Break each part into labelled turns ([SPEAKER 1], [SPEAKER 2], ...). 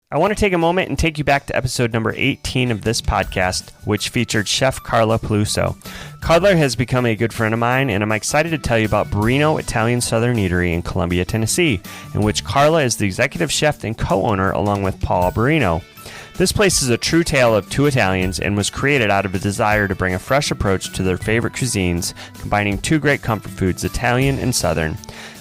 [SPEAKER 1] I want to take a moment and take you back to episode number 18 of this podcast, which featured Chef Carla Peluso. Carla has become a good friend of mine, and I'm excited to tell you about Burrino Italian Southern Eatery in Columbia, Tennessee, in which Carla is the executive chef and co-owner along with Paul Burrino. This place is a true tale of two Italians and was created out of a desire to bring a fresh approach to their favorite cuisines, combining two great comfort foods, Italian and Southern.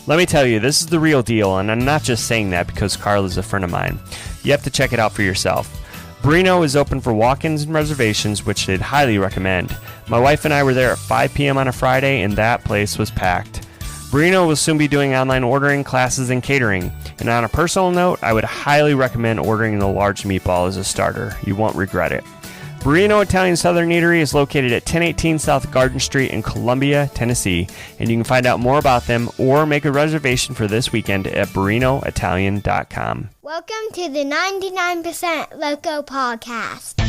[SPEAKER 1] Let me tell you, this is the real deal, and I'm not just saying that because Carla's a friend of mine. You have to check it out for yourself. Burrino is open for walk-ins and reservations, which I'd highly recommend. My wife and I were there at 5 p.m. on a Friday, and that place was packed. Burrino will soon be doing online ordering, classes, and catering. And on a personal note, I would highly recommend ordering the large meatball as a starter. You won't regret it. Burrino Italian Southern Eatery is located at 1018 South Garden Street in Columbia, Tennessee, and you can find out more about them or make a reservation for this weekend at burrinoitalian.com.
[SPEAKER 2] Welcome to the 99% Loco Podcast.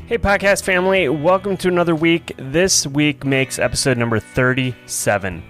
[SPEAKER 1] Hey podcast family, welcome to another week. This week makes episode number 37.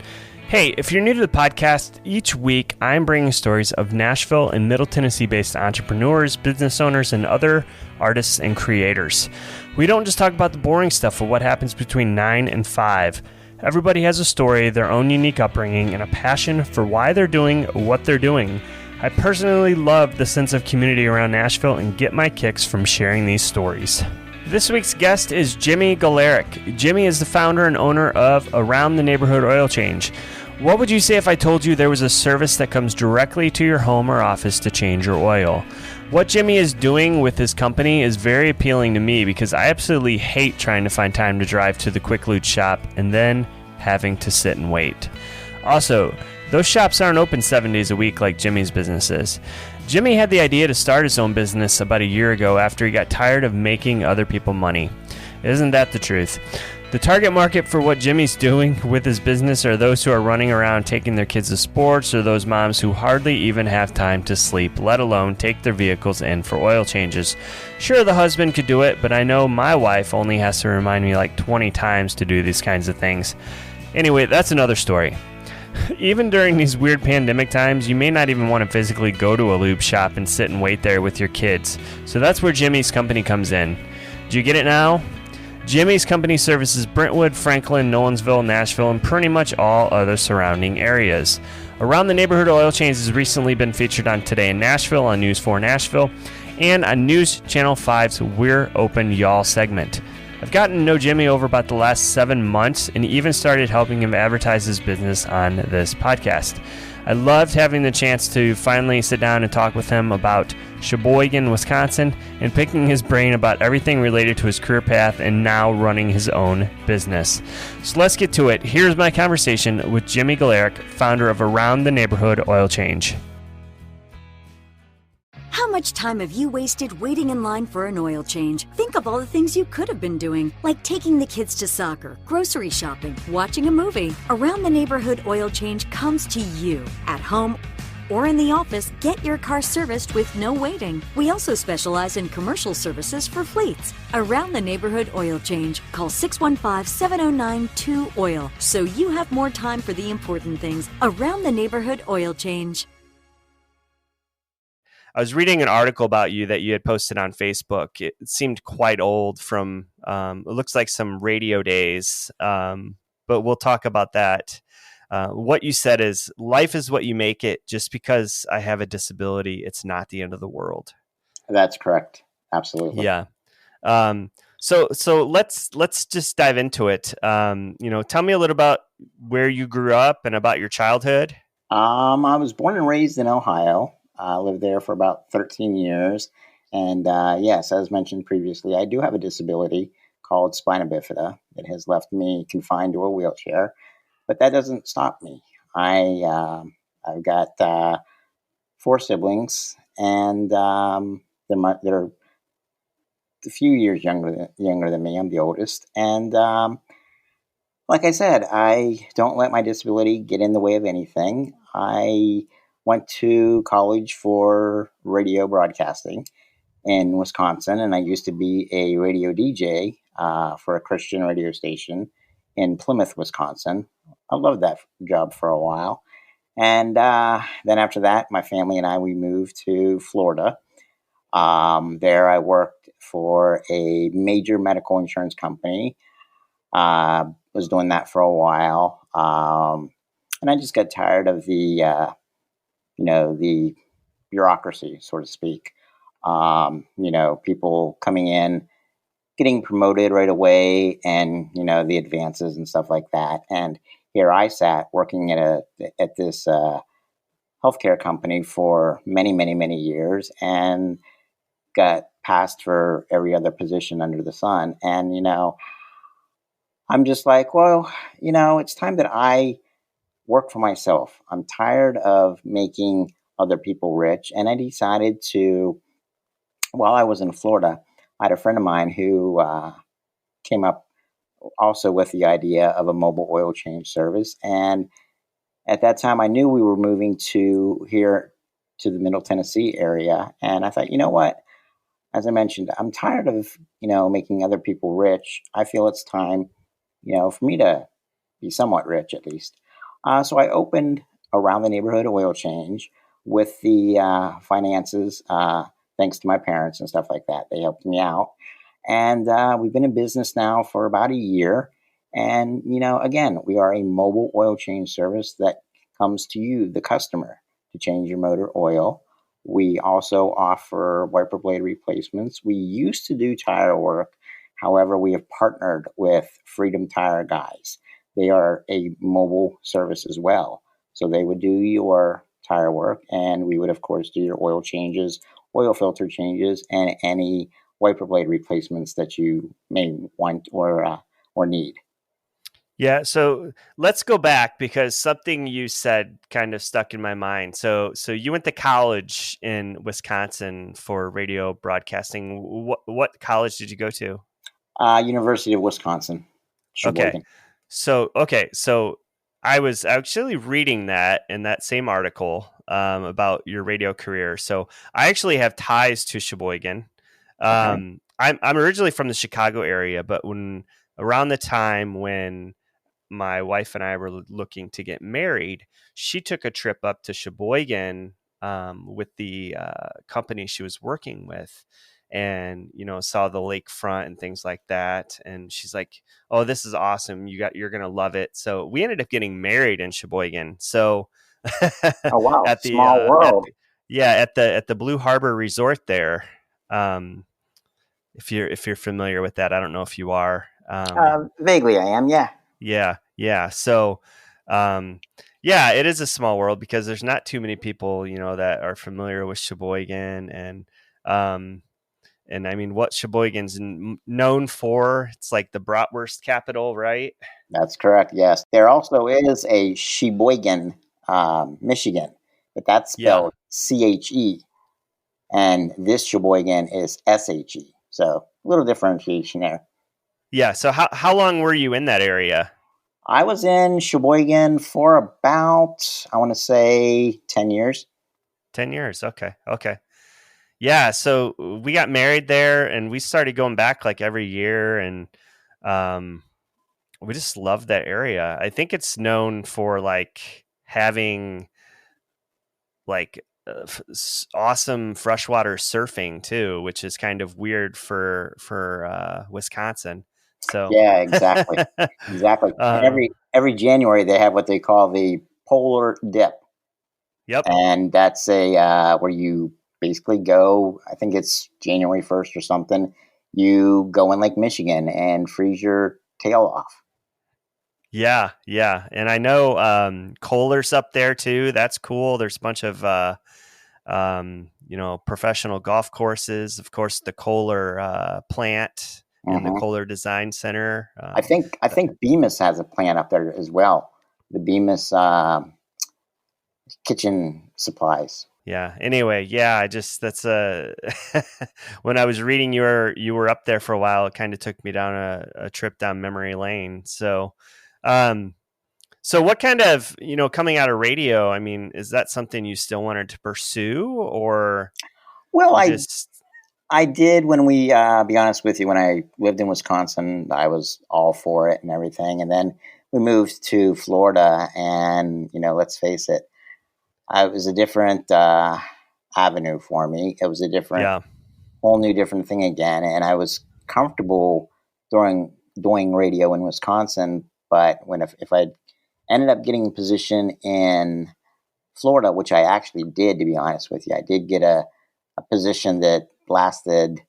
[SPEAKER 1] Hey, if you're new to the podcast, each week I'm bringing stories of Nashville and Middle Tennessee based entrepreneurs, business owners, and other artists and creators. We don't just talk about the boring stuff of what happens between 9 and 5. Everybody has a story, their own unique upbringing, and a passion for why they're doing what they're doing. I personally love the sense of community around Nashville and get my kicks from sharing these stories. This week's guest is Jimmy Gularek. Jimmy is the founder and owner of Around the Neighborhood Oil Change. What would you say if I told you there was a service that comes directly to your home or office to change your oil? What Jimmy is doing with his company is very appealing to me because I absolutely hate trying to find time to drive to the quick lube shop and then having to sit and wait. Also, those shops aren't open 7 days a week like Jimmy's business is. Jimmy had the idea to start his own business about a year ago after he got tired of making other people money. Isn't that the truth? The target market for what Jimmy's doing with his business are those who are running around taking their kids to sports or those moms who hardly even have time to sleep, let alone take their vehicles in for oil changes. Sure, the husband could do it, but I know my wife only has to remind me like 20 times to do these kinds of things. Anyway, that's another story. Even during these weird pandemic times, you may not even want to physically go to a lube shop and sit and wait there with your kids. So that's where Jimmy's company comes in. Do you get it now? Jimmy's company services Brentwood, Franklin, Nolensville, Nashville, and pretty much all other surrounding areas. Around the Neighborhood Oil Change has recently been featured on Today in Nashville, on News 4 Nashville, and on News Channel 5's We're Open Y'all segment. I've gotten to know Jimmy over about the last 7 months and even started helping him advertise his business on this podcast. I loved having the chance to finally sit down and talk with him about Sheboygan, Wisconsin, and picking his brain about everything related to his career path and now running his own business. So let's get to it. Here's my conversation with Jimmy Gularek, founder of Around the Neighborhood Oil Change.
[SPEAKER 3] How much time have you wasted waiting in line for an oil change? Think of all the things you could have been doing, like taking the kids to soccer, grocery shopping, watching a movie. Around the Neighborhood Oil Change comes to you at home or in the office. Get your car serviced with no waiting. We also specialize in commercial services for fleets. Around the Neighborhood Oil Change. Call 615-709-2OIL so you have more time for the important things. Around the Neighborhood Oil Change.
[SPEAKER 1] I was reading an article about you that you had posted on Facebook. It seemed quite old from, it looks like some radio days, but we'll talk about that. What you said is, life is what you make it. Just because I have a disability, it's not the end of the world.
[SPEAKER 4] That's correct. Absolutely.
[SPEAKER 1] Yeah. So let's just dive into it. Tell me a little about where you grew up and about your childhood.
[SPEAKER 4] I was born and raised in Ohio. I lived there for about 13 years. And yes, as mentioned previously, I do have a disability called spina bifida that has left me confined to a wheelchair. But that doesn't stop me. I've got four siblings, and they're a few years younger than me. I'm the oldest, and like I said, I don't let my disability get in the way of anything. I went to college for radio broadcasting in Wisconsin, and I used to be a radio DJ for a Christian radio station in Plymouth, Wisconsin. I loved that job for a while. And then after that, my family and we moved to Florida. There I worked for a major medical insurance company. Was doing that for a while. And I just got tired of the bureaucracy, so to speak. People coming in, getting promoted right away, and the advances and stuff like that. And here I sat working at this healthcare company for many, many, many years, and got passed for every other position under the sun. And I'm just like, well, it's time that I work for myself. I'm tired of making other people rich, and I decided to. While I was in Florida, I had a friend of mine who came up also with the idea of a mobile oil change service. And at that time, I knew we were moving to the Middle Tennessee area. And I thought, you know what? As I mentioned, I'm tired of, making other people rich. I feel it's time, for me to be somewhat rich at least. So I opened Around the Neighborhood Oil Change with the finances, thanks to my parents and stuff like that. They helped me out. And we've been in business now for about a year. And, again, we are a mobile oil change service that comes to you, the customer, to change your motor oil. We also offer wiper blade replacements. We used to do tire work. However, we have partnered with Freedom Tire Guys. They are a mobile service as well. So they would do your tire work, and we would, of course, do your oil changes, oil filter changes, and any wiper blade replacements that you may want or need.
[SPEAKER 1] Yeah, so let's go back because something you said kind of stuck in my mind. So you went to college in Wisconsin for radio broadcasting. What college did you go to?
[SPEAKER 4] University of Wisconsin, Sheboygan.
[SPEAKER 1] Okay. So I was actually reading that in that same article about your radio career. So I actually have ties to Sheboygan.
[SPEAKER 4] Okay.
[SPEAKER 1] I'm originally from the Chicago area, but around the time when my wife and I were looking to get married, she took a trip up to Sheboygan with the company she was working with, and saw the lakefront and things like that. And she's like, "Oh, this is awesome! You're gonna love it." So we ended up getting married in Sheboygan. So
[SPEAKER 4] Oh wow,
[SPEAKER 1] at the
[SPEAKER 4] small world.
[SPEAKER 1] at the Blue Harbor Resort there. If you're familiar with that, I don't know if you are.
[SPEAKER 4] Vaguely, I am. Yeah.
[SPEAKER 1] Yeah. So, it is a small world because there's not too many people, that are familiar with Sheboygan, and I mean, what Sheboygan's known for, it's like the bratwurst capital, right?
[SPEAKER 4] That's correct. Yes, there also is a Sheboygan, Michigan, but that's
[SPEAKER 1] Yeah.
[SPEAKER 4] spelled CHE, and this Sheboygan is SHE. So a little differentiation there.
[SPEAKER 1] Yeah. So how long were you in that area?
[SPEAKER 4] I was in Sheboygan for about, I want to say, 10 years.
[SPEAKER 1] 10 years. Okay. Yeah. So we got married there, and we started going back like every year, and we just love that area. I think it's known for like having like awesome freshwater surfing too, which is kind of weird for Wisconsin. So
[SPEAKER 4] Yeah, exactly. Exactly. And every January they have what they call the polar dip.
[SPEAKER 1] Yep.
[SPEAKER 4] And that's where you basically go, I think it's January 1st or something. You go in Lake Michigan and freeze your tail off.
[SPEAKER 1] Yeah. And I know Kohler's up there too. That's cool. There's a bunch of professional golf courses. Of course, the Kohler plant and the Kohler Design Center.
[SPEAKER 4] I think Bemis has a plant up there as well. The Bemis kitchen supplies.
[SPEAKER 1] Yeah. Anyway, yeah, I just that's when I was reading you were up there for a while, it kind of took me down a trip down memory lane. Um so what kind of, coming out of radio, I mean, is that something you still wanted to pursue or
[SPEAKER 4] Well,
[SPEAKER 1] you
[SPEAKER 4] I
[SPEAKER 1] just
[SPEAKER 4] I did when we be honest with you, when I lived in Wisconsin, I was all for it and everything, and then we moved to Florida, and let's face it, it was a different avenue for me. It was a different,
[SPEAKER 1] yeah.
[SPEAKER 4] whole new different thing again, and I was comfortable doing radio in Wisconsin. But if I ended up getting a position in Florida, which I actually did, to be honest with you, I did get a position that lasted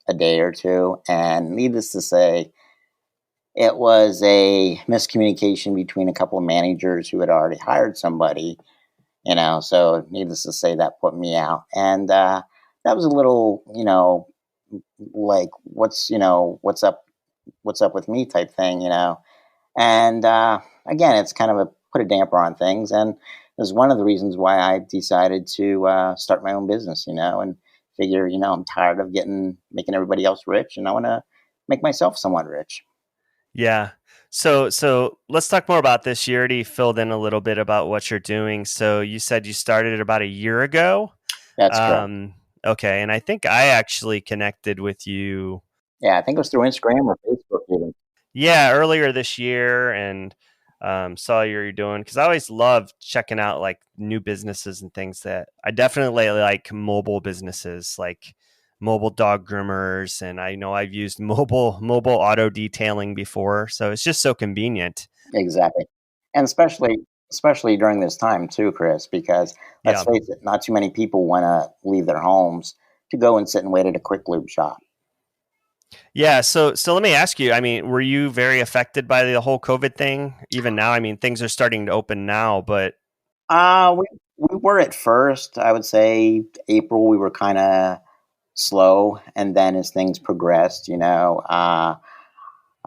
[SPEAKER 4] a day or two, and needless to say, it was a miscommunication between a couple of managers who had already hired somebody. So needless to say, that put me out, and that was a little, like what's up with me type thing, and again, it's kind of put a damper on things, and it was one of the reasons why I decided to start my own business, and figure, I'm tired of making everybody else rich, and I want to make myself somewhat rich.
[SPEAKER 1] Yeah. So let's talk more about this. You already filled in a little bit about what you're doing. So you said you started about a year ago.
[SPEAKER 4] That's correct.
[SPEAKER 1] Um, okay, and I think I actually connected with you,
[SPEAKER 4] Yeah, I think it was through Instagram or Facebook even.
[SPEAKER 1] yeah, earlier this year, and saw you're doing because I always love checking out like new businesses and things that I definitely like mobile businesses like mobile dog groomers, and I know I've used mobile auto detailing before, so it's just so convenient.
[SPEAKER 4] Exactly. And especially during this time too, Chris, because let's
[SPEAKER 1] Yeah.
[SPEAKER 4] face it, not too many people want to leave their homes to go and sit and wait at a quick lube shop.
[SPEAKER 1] Yeah, so let me ask you. I mean, were you very affected by the whole COVID thing? Even now, I mean, things are starting to open now, but
[SPEAKER 4] We were at first, I would say April, we were kind of slow, and then as things progressed,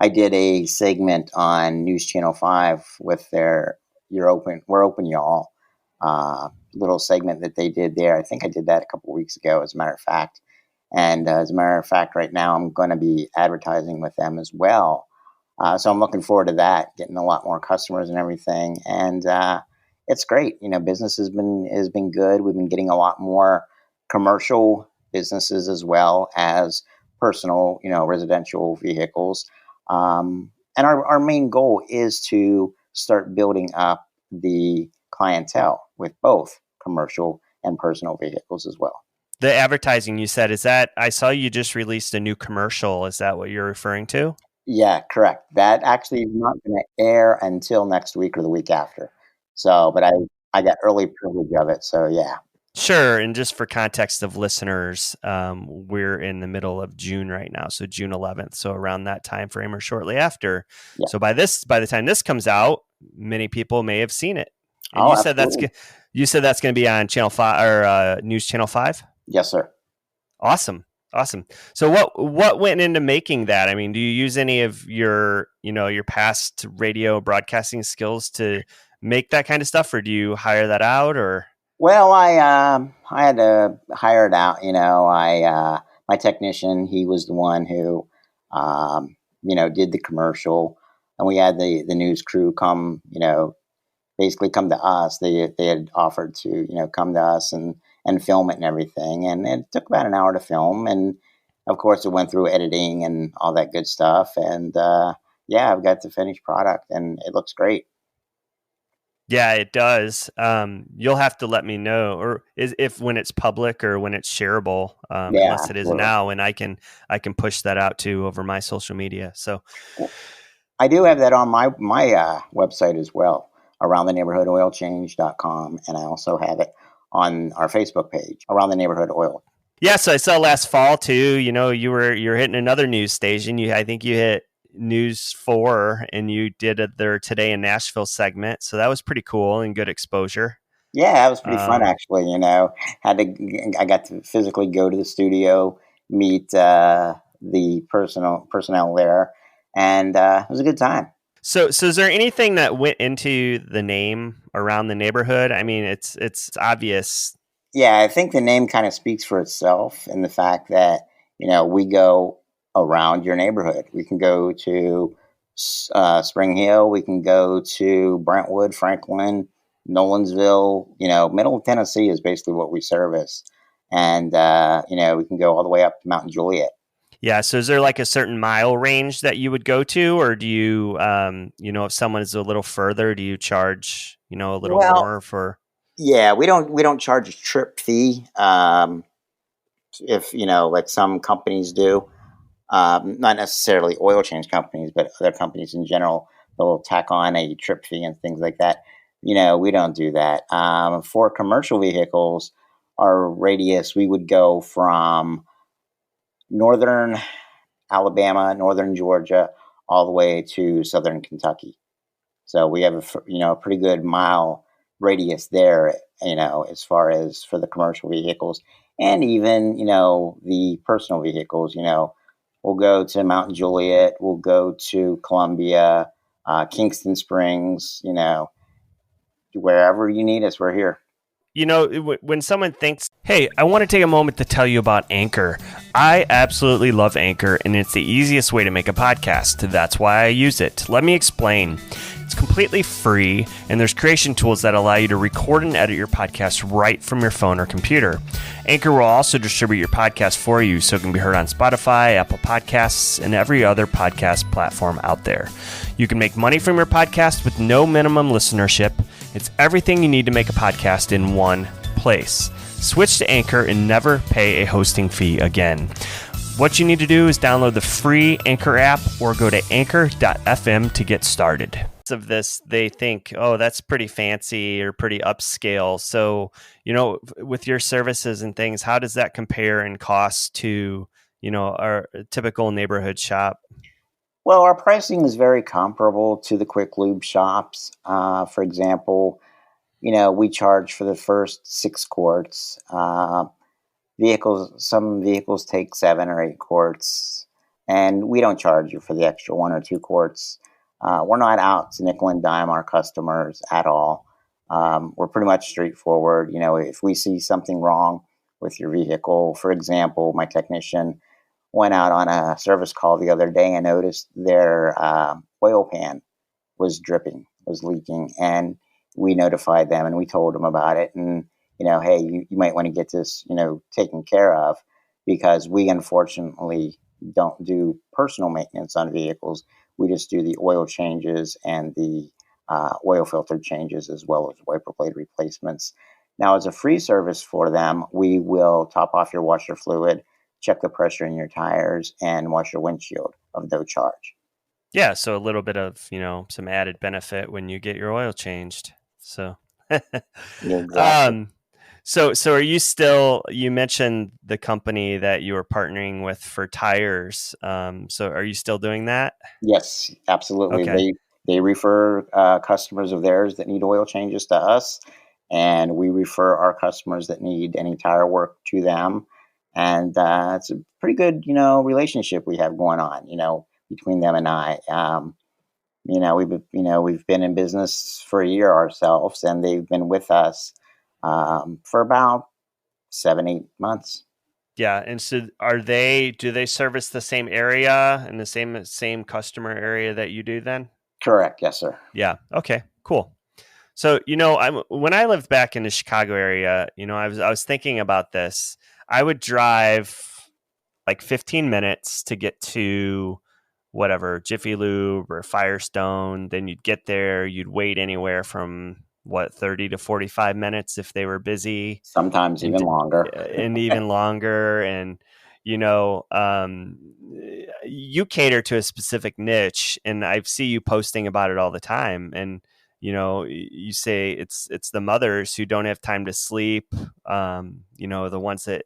[SPEAKER 4] I did a segment on News Channel 5 with their We're Open Y'all little segment that they did there. I think I did that a couple of weeks ago, as a matter of fact. And as a matter of fact, right now I'm going to be advertising with them as well. So I'm looking forward to that, getting a lot more customers and everything. And it's great. Business has been good. We've been getting a lot more commercial businesses as well as personal, residential vehicles. And our main goal is to start building up the clientele with both commercial and personal vehicles as well.
[SPEAKER 1] the advertising you said, is that I saw you just released a new commercial. Is that what you're referring to?
[SPEAKER 4] Yeah, correct. That actually is not going to air until next week or the week after. So, but I got early privilege of it. So yeah.
[SPEAKER 1] Sure. And just for context of listeners, we're in the middle of June right now, so June 11th. So around that time frame or shortly after.
[SPEAKER 4] Yeah.
[SPEAKER 1] So by the time this comes out, many people may have seen it. And
[SPEAKER 4] Oh, absolutely.
[SPEAKER 1] you said that's going to be on Channel 5 or News Channel 5.
[SPEAKER 4] Yes, sir.
[SPEAKER 1] Awesome. Awesome. So what went into making that? I mean, do you use any of your past radio broadcasting skills to make that kind of stuff, or do you hire that out, or
[SPEAKER 4] Well, I had to hire it out. My technician, he was the one who did the commercial, and we had the news crew come, basically come to us. They had offered to come to us and film it and everything, and it took about an hour to film, and of course it went through editing and all that good stuff, and yeah, I've got the finished product, and it looks great.
[SPEAKER 1] yeah, it does. You'll have to let me know, or if when it's public or when it's shareable,
[SPEAKER 4] Yeah,
[SPEAKER 1] unless it is
[SPEAKER 4] absolutely.
[SPEAKER 1] now, and I can push that out too over my social media. So
[SPEAKER 4] I do have that on my website as well, around the neighborhood oilchange.com, and I also have it on our Facebook page, Around the Neighborhood Oil.
[SPEAKER 1] yeah, so I saw last fall too. You're hitting another news station. I think you hit News 4, and you did their Today in Nashville segment. So that was pretty cool and good exposure.
[SPEAKER 4] Yeah, it was pretty fun
[SPEAKER 1] Um,
[SPEAKER 4] actually. I got to physically go to the studio, meet the personnel there, and it was a good time.
[SPEAKER 1] so is there anything that went into the name Around the Neighborhood? I mean, it's obvious.
[SPEAKER 4] Yeah, I think the name kind of speaks for itself in the fact that, we go around your neighborhood. We can go to Spring Hill, we can go to Brentwood, Franklin, Nolensville. Middle Tennessee is basically what we service. And, we can go all the way up to Mount Juliet.
[SPEAKER 1] Yeah. So is there like a certain mile range that you would go to, or do you, if someone is a little further, do you charge, a little
[SPEAKER 4] Well,
[SPEAKER 1] more for?
[SPEAKER 4] yeah, we don't charge a trip fee. If, like some companies do. Not necessarily oil change companies, but other companies in general, they'll tack on a trip fee and things like that. We don't do that. For commercial vehicles, our radius, we would go from northern Alabama, northern Georgia, all the way to southern Kentucky. So we have a pretty good mile radius there, as far as for the commercial vehicles, and even the personal vehicles. We'll go to Mount Juliet, we'll go to Columbia, Kingston Springs. Wherever you need us, we're here.
[SPEAKER 1] When someone thinks, hey, I want to take a moment to tell you about Anchor. I absolutely love Anchor, and it's the easiest way to make a podcast. That's why I use it. Let me explain. It's completely free, and there's creation tools that allow you to record and edit your podcast right from your phone or computer. Anchor will also distribute your podcast for you, so it can be heard on Spotify, Apple Podcasts, and every other podcast platform out there. You can make money from your podcast with no minimum listenership. It's everything you need to make a podcast in one place. Switch to Anchor and never pay a hosting fee again. What you need to do is download the free Anchor app or go to anchor.fm to get started. Of this, they think, oh, that's pretty fancy or pretty upscale. So, with your services and things, how does that compare in cost to, our typical neighborhood shop?
[SPEAKER 4] Well, our pricing is very comparable to the quick lube shops. For example, we charge for the first 6 quarts. Some vehicles take 7 or 8 quarts, and we don't charge you for the extra 1 or 2 quarts. We're not out to nickel and dime our customers at all. We're pretty much straightforward. If we see something wrong with your vehicle, for example, my technician went out on a service call the other day and noticed their oil pan was dripping, was leaking, and we notified them and we told them about it. And, hey, you might want to get this, taken care of, because we unfortunately don't do personal maintenance on vehicles. We just do the oil changes and the oil filter changes, as well as wiper blade replacements. Now, as a free service for them, we will top off your washer fluid, check the pressure in your tires, and wash your windshield of no charge.
[SPEAKER 1] Yeah, so a little bit of, some added benefit when you get your oil changed. So,
[SPEAKER 4] Exactly.
[SPEAKER 1] So are you still, you mentioned the company that you were partnering with for tires. So are you still doing that?
[SPEAKER 4] Yes, absolutely.
[SPEAKER 1] Okay.
[SPEAKER 4] They refer customers of theirs that need oil changes to us, and we refer our customers that need any tire work to them. And it's a pretty good, relationship we have going on, between them and I. We've been in business for a year ourselves, and they've been with us for about 7-8 months.
[SPEAKER 1] Yeah, and so do they service the same area and the same customer area that you do then?
[SPEAKER 4] Correct. Yes, sir.
[SPEAKER 1] Yeah. Okay, cool. So, when I lived back in the Chicago area, I was thinking about this. I would drive like 15 minutes to get to whatever, Jiffy Lube or Firestone. Then you'd get there, you'd wait anywhere from 30 to 45 minutes if they were busy.
[SPEAKER 4] Sometimes even longer.
[SPEAKER 1] And even longer. And, you cater to a specific niche, and I see you posting about it all the time. And, you say it's the mothers who don't have time to sleep. The ones that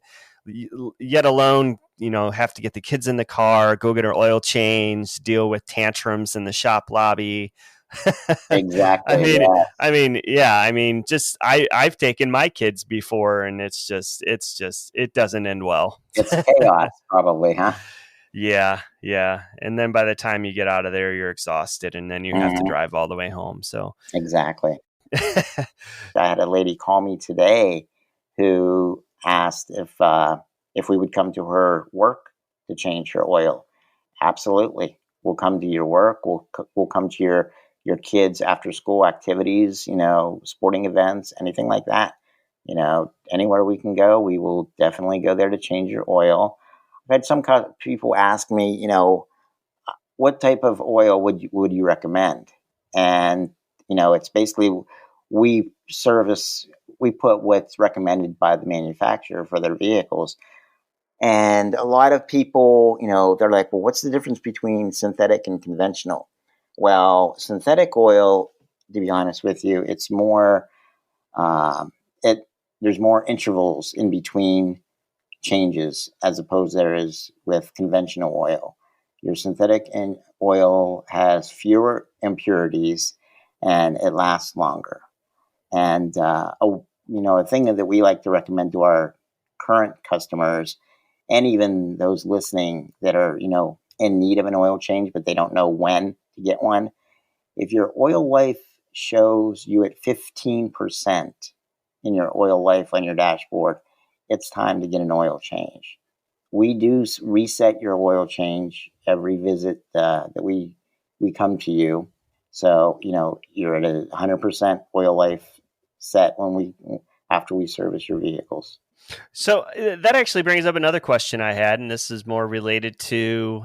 [SPEAKER 1] yet alone, have to get the kids in the car, go get her oil changed, deal with tantrums in the shop lobby.
[SPEAKER 4] Exactly.
[SPEAKER 1] I've taken my kids before, and it doesn't end well.
[SPEAKER 4] It's chaos, probably, huh?
[SPEAKER 1] Yeah. And then by the time you get out of there, you're exhausted, and then you have to drive all the way home. So
[SPEAKER 4] exactly. I had a lady call me today, who asked if we would come to her work to change her oil. Absolutely. We'll come to your work. We'll come to your kids' after school activities, sporting events, anything like that. Anywhere we can go, we will definitely go there to change your oil. I've had some people ask me, what type of oil would you recommend? And it's basically we put what's recommended by the manufacturer for their vehicles. And a lot of people, they're like, well, what's the difference between synthetic and conventional? Well, synthetic oil, to be honest with you, it's more there's more intervals in between changes as opposed there is with conventional oil. Your synthetic oil has fewer impurities and it lasts longer. And a thing that we like to recommend to our current customers and even those listening that are in need of an oil change but they don't know when to get one. If your oil life shows you at 15% in your oil life on your dashboard, it's time to get an oil change. We do reset your oil change every visit that we come to you. So, you're at a 100% oil life set after we service your vehicles.
[SPEAKER 1] So that actually brings up another question I had, and this is more related to,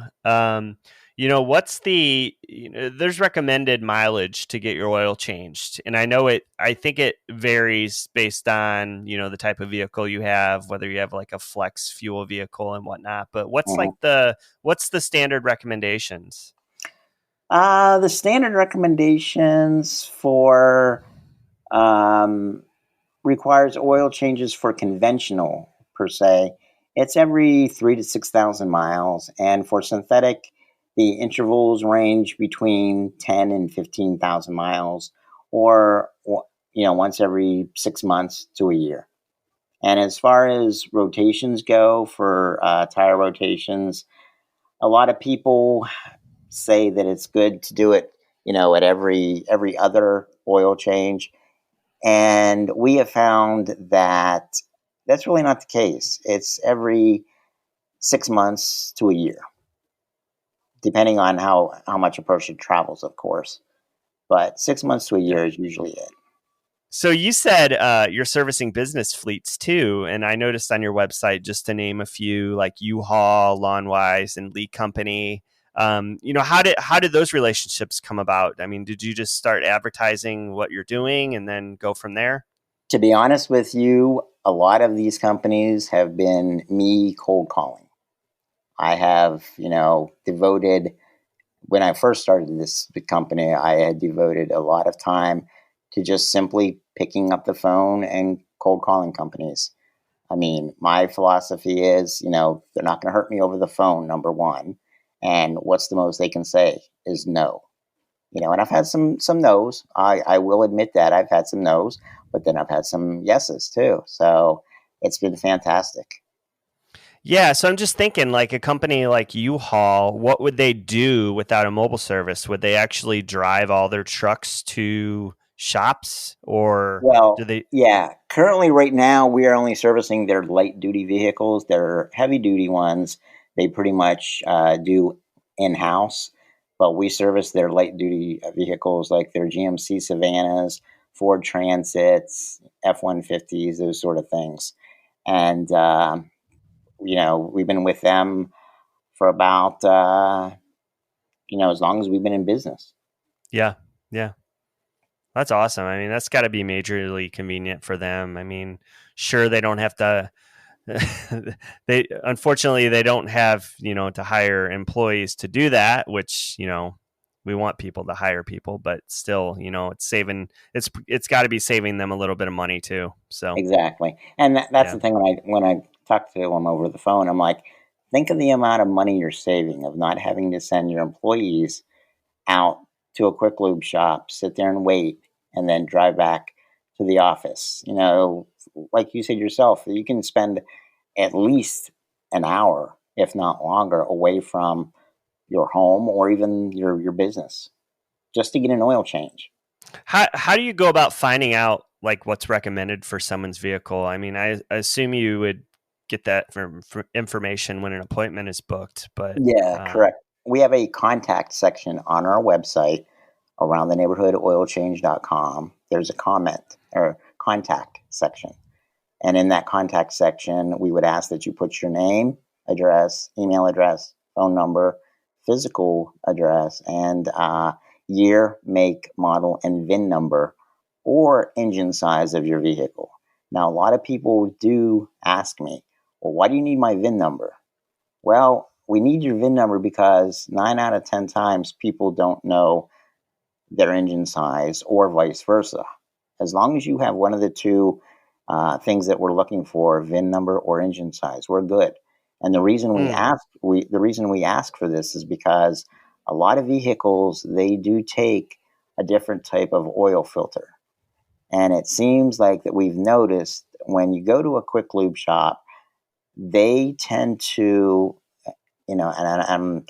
[SPEAKER 1] what's there's recommended mileage to get your oil changed. And I think it varies based on, the type of vehicle you have, whether you have like a flex fuel vehicle and whatnot, but what's the standard recommendations?
[SPEAKER 4] The standard recommendations for, requires oil changes for conventional per se. It's every 3,000 to 6,000 miles. And for synthetic, the intervals range between 10 and 15,000 miles or, once every 6 months to a year. And as far as rotations go for tire rotations, a lot of people say that it's good to do it, at every other oil change. And we have found that that's really not the case. It's every 6 months to a year, depending on how much a person travels, of course. But 6 months to a year is usually it.
[SPEAKER 1] So you said you're servicing business fleets too, and I noticed on your website, just to name a few, like U-Haul, Lawnwise, and Lee Company. How did those relationships come about? I mean, did you just start advertising what you're doing and then go from there?
[SPEAKER 4] To be honest with you, a lot of these companies have been me cold calling. I have, devoted, when I first started this company, I had devoted a lot of time to just simply picking up the phone and cold calling companies. I mean, my philosophy is, they're not going to hurt me over the phone, number one. And what's the most they can say is no. And I've had some no's. I will admit that I've had some no's, but then I've had some yeses too. So it's been fantastic.
[SPEAKER 1] Yeah, so I'm just thinking, like a company like U-Haul, what would they do without a mobile service? Would they actually drive all their trucks to shops, or do they?
[SPEAKER 4] Yeah, currently right now we are only servicing their light duty vehicles. Their heavy duty ones, they pretty much do in-house, but we service their light duty vehicles like their GMC Savannahs, Ford Transits, F-150s, those sort of things. And, we've been with them for about, as long as we've been in business.
[SPEAKER 1] Yeah. That's awesome. I mean, that's got to be majorly convenient for them. I mean, sure, they don't have to, unfortunately, they don't have, to hire employees to do that, which, we want people to hire people, but still, it's got to be saving them a little bit of money too. So
[SPEAKER 4] exactly. And that's the thing when I talk to them over the phone, I'm like, think of the amount of money you're saving of not having to send your employees out to a quick lube shop, sit there and wait, and then drive back to the office. Like you said yourself, you can spend at least an hour, if not longer, away from your home or even your business just to get an oil change.
[SPEAKER 1] How do you go about finding out like what's recommended for someone's vehicle? I mean, I assume you would get that from information when an appointment is booked, but
[SPEAKER 4] Yeah, correct. We have a contact section on our website, around the neighborhood oilchange.com. There's a comment or contact section. And in that contact section, we would ask that you put your name, address, email address, phone number, physical address, and year, make, model, and VIN number or engine size of your vehicle. Now, a lot of people do ask me, well, why do you need my VIN number? Well, we need your VIN number because 9 out of 10 times people don't know their engine size or vice versa. As long as you have one of the two things that we're looking for, VIN number or engine size, we're good. And the reason we ask for this is because a lot of vehicles, they do take a different type of oil filter. And it seems like that we've noticed when you go to a quick lube shop, they tend to, and I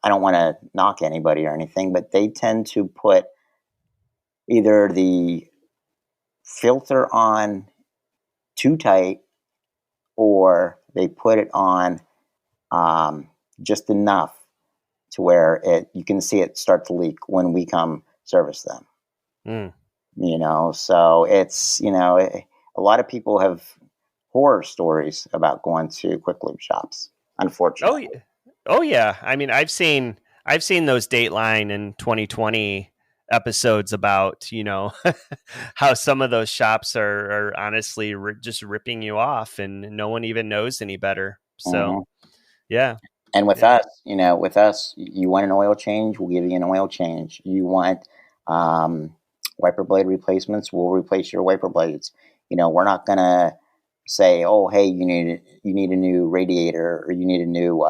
[SPEAKER 4] don't want to knock anybody or anything, but they tend to put either the filter on too tight or they put it on just enough to where you can see it start to leak when we come service them. So it's, a lot of people have horror stories about going to quick lube shops, unfortunately.
[SPEAKER 1] Oh yeah. I mean, I've seen those Dateline in 2020 episodes about, how some of those shops are honestly just ripping you off and no one even knows any better. So, yeah.
[SPEAKER 4] And with us, you want an oil change, we'll give you an oil change. You want wiper blade replacements, we'll replace your wiper blades. We're not going to say, oh, hey, you need a new radiator or you need a new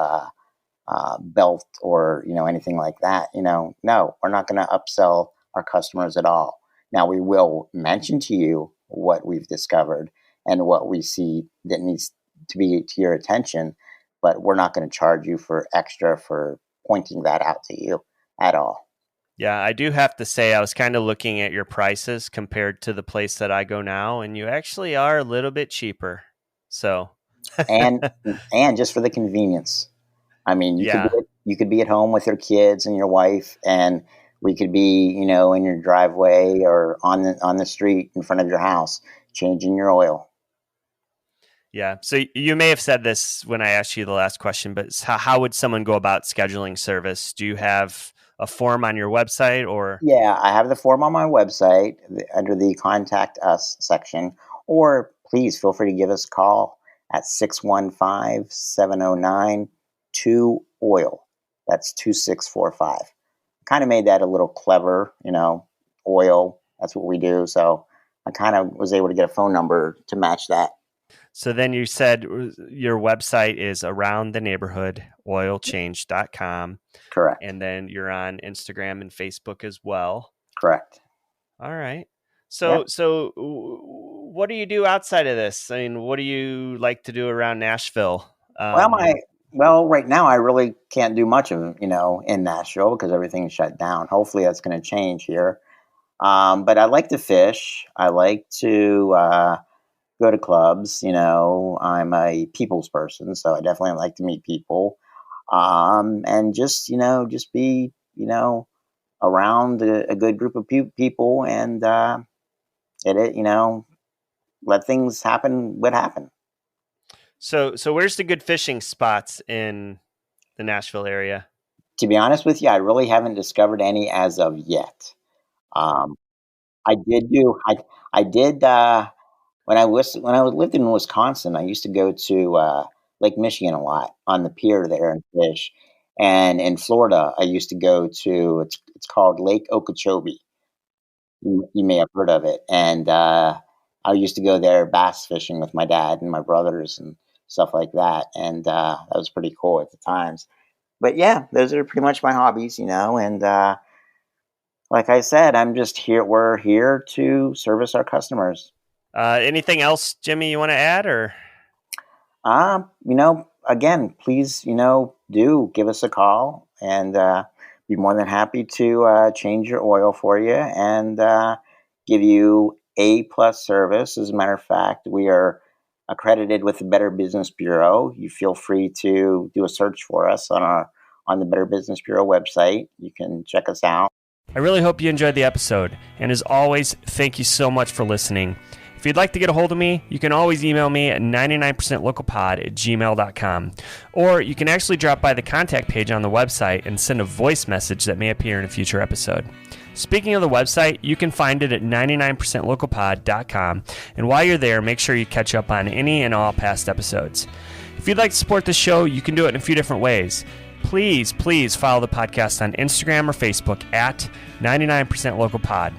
[SPEAKER 4] belt or anything like that. No, we're not going to upsell our customers at all. Now we will mention to you what we've discovered and what we see that needs to be to your attention, but we're not going to charge you for extra for pointing that out to you at all.
[SPEAKER 1] Yeah, I do have to say I was kind of looking at your prices compared to the place that I go now, and you actually are a little bit cheaper. So
[SPEAKER 4] and just for the convenience. I mean, you could be at home with your kids and your wife, and we could be, in your driveway or on the street in front of your house, changing your oil.
[SPEAKER 1] Yeah. So you may have said this when I asked you the last question, but how would someone go about scheduling service? Do you have a form on your website or?
[SPEAKER 4] Yeah, I have the form on my website under the Contact Us section, or please feel free to give us a call at 615-709-2-OIL. That's 2645. Kind of made that a little clever, oil. That's what we do. So I kind of was able to get a phone number to match that.
[SPEAKER 1] So then you said your website is aroundtheneighborhoodoilchange.com.
[SPEAKER 4] Correct.
[SPEAKER 1] And then you're on Instagram and Facebook as well.
[SPEAKER 4] Correct.
[SPEAKER 1] All right. So what do you do outside of this? I mean, what do you like to do around Nashville?
[SPEAKER 4] Well, right now I really can't do much of, in Nashville because everything's shut down. Hopefully that's going to change here. But I like to fish. I like to go to clubs. I'm a people's person, so I definitely like to meet people. And just be, around a good group of people and let things happen what happen.
[SPEAKER 1] So where's the good fishing spots in the Nashville area?
[SPEAKER 4] To be honest with you, I really haven't discovered any as of yet. I did when I lived in Wisconsin, I used to go to Lake Michigan a lot on the pier there and fish. And in Florida, I used to go to it's called Lake Okeechobee. You may have heard of it. And I used to go there bass fishing with my dad and my brothers and stuff like that. And that was pretty cool at the times. But yeah, those are pretty much my hobbies, and like I said, we're here to service our customers.
[SPEAKER 1] Anything else, Jimmy, you want to add or?
[SPEAKER 4] Again, please, do give us a call and be more than happy to change your oil for you and give you A-plus service. As a matter of fact, we are accredited with the Better Business Bureau. You feel free to do a search for us on the Better Business Bureau website. You can check us out.
[SPEAKER 1] I really hope you enjoyed the episode. And as always, thank you so much for listening. If you'd like to get a hold of me, you can always email me at 99percentlocalpod@gmail.com. Or you can actually drop by the contact page on the website and send a voice message that may appear in a future episode. Speaking of the website, you can find it at 99percentlocalpod.com. And while you're there, make sure you catch up on any and all past episodes. If you'd like to support the show, you can do it in a few different ways. Please follow the podcast on Instagram or Facebook at 99percentlocalpod.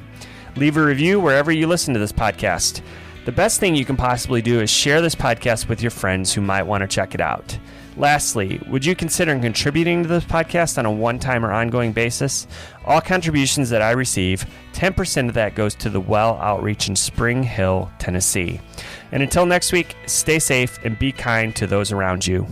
[SPEAKER 1] Leave a review wherever you listen to this podcast. The best thing you can possibly do is share this podcast with your friends who might want to check it out. Lastly, would you consider contributing to this podcast on a one-time or ongoing basis? All contributions that I receive, 10% of that goes to the Well Outreach in Spring Hill, Tennessee. And until next week, stay safe and be kind to those around you.